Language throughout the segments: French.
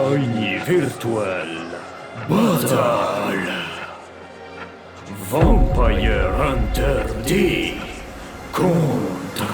Shiny Virtual Battle Vampire Hunter D contre...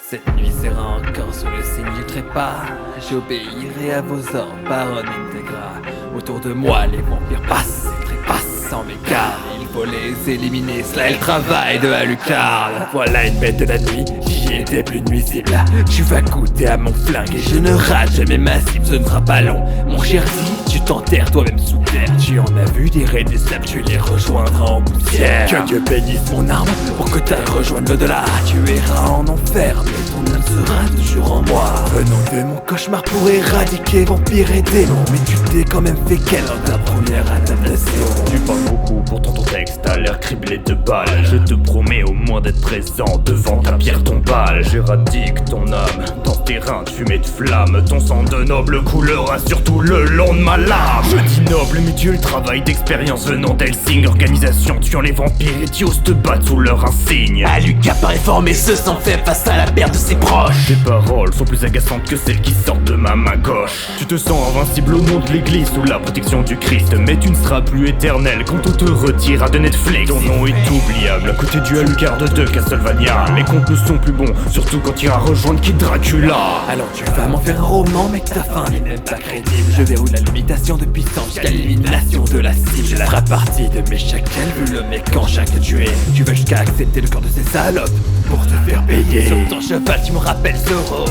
Cette nuit sera encore sous le signe du trépas. J'obéirai à vos ordres, baronne Integra. Autour de moi, les vampires passent et trépassent sans m'écart. Il faut les éliminer, cela est le travail de Alucard. Voilà une bête de la nuit, j'y étais plus nuisible. Tu vas goûter à mon flingue et je ne rate jamais ma cible, ce ne sera pas long. Mon cher Z, tu t'enterres toi-même sous terre. Tu en as vu des raies des sables, tu les rejoindras en poussière. Que Dieu bénisse mon arme pour que t'ailles rejoindre l'au-delà. Tu iras en enfer, mais ton âme sera toujours en moi. Venant de mon cauchemar pour éradiquer vampires et démons. Mais tu t'es quand même fait quelle dans ta première adaptation. Tu parles beaucoup, pourtant ton texte a l'air criblé de balles. Je te promets au moins d'être présent devant ta pierre tombale. J'éradique ton âme dans tes reins de fumée de flamme. Ton sang de noble coulera surtout le long de ma lame. Je dis noble mais tu es le travail d'expérience venant d'Helsing. Organisation tuant les vampires et Dios te battent sous leur insigne. Alucard paraît fort et se sent fait face à la perte de ses proches. Tes paroles sont plus agaçantes que celles qui sortent de ma main gauche. Tu te sens invincible au nom de l'église sous la protection du Christ. Mais tu ne seras plus éternel quand on te retirera de Netflix. Ton nom est oubliable à côté du Alucard de Castlevania. Les contes ne sont plus bons, surtout quand tu iras rejoindre Kid Dracula. Alors tu vas m'en faire un roman, mec, ta fin n'est même pas crédible. Je verrouille la limitation de puissance jusqu'à l'élimination de la cible. Je ferai partie de mes chacals, vu le mec en chaque tué. Tu veux jusqu'à accepter le corps de ces salopes pour te faire payer. Sur ton cheval tu me rappelles Zorro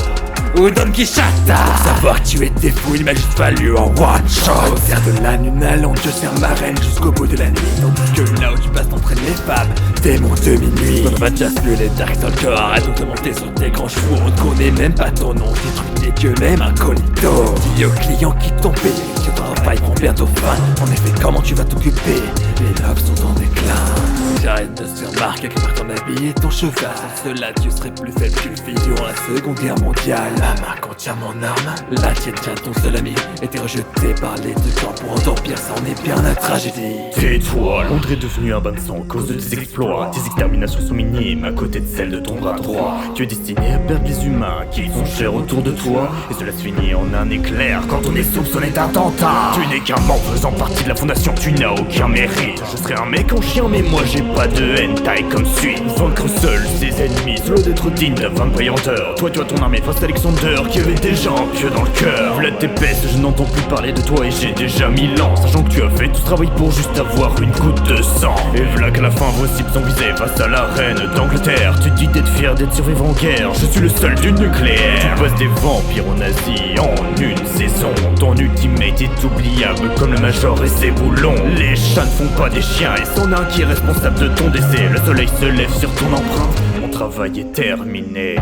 ou Don Quichotte. Pour savoir que tu étais fou, il m'a juste fallu en one shot. Au cerf de la lune allante, je sers ma reine jusqu'au bout de la nuit. Tandis que là où tu passes t'entraînes les femmes, t'es mon demi-nuit. On va just plus les dark dans le corps, arrête de te monter sur tes grands chevaux. On ne connaît même pas ton nom, j'ai trucs des dieux, même incognito. Dis aux clients qui t'ont payé que ton travail prend bientôt fin. En effet, comment tu vas t'occuper? Les lobes sont en déclin. J'arrête de se faire remarquer que par ton habit et ton cheval. Sans cela tu serais plus faible que le figure en la seconde guerre mondiale. Ma main contient mon arme, la tienne tient ton seul ami. Été rejeté par les deux camps pour endormir, ça en est bien la tragédie. Tais-toi, Londres est devenu un bain de sang à cause de tes exploits. Tes exterminations sont minimes à côté de celles de ton bras droit. Tu es destiné à perdre les humains qui font cher autour de toi. Et cela se finit en un éclair quand on est soupçonné d'attentat. Tu n'es qu'un membre faisant partie de la fondation, tu n'as aucun mérite. Je serais un mec en chien mais moi j'ai pas de hentai comme suite. Vaincre seul ses ennemis, solo d'être digne d'un Vampire Hunter. Toi tu as ton armée face à Alexander qui avait déjà un pieu dans le cœur. Vlad t'épaisse, je n'entends plus parler de toi et j'ai déjà 1000 ans. Sachant que tu as fait tout ce travail pour juste avoir une goutte de sang. Et voilà qu'à la fin vos cibles sont visées face à la reine d'Angleterre. Tu te dis d'être fier d'être survivant en guerre, je suis le seul du nucléaire. Tu passes des vampires en Asie en une saison. Ton ultimate est oubliable comme le Major et ses boulons. Les chats ne font pas des chiens et c'en a un qui est responsable de ton décès. Le soleil se lève sur ton empreinte, mon travail est terminé.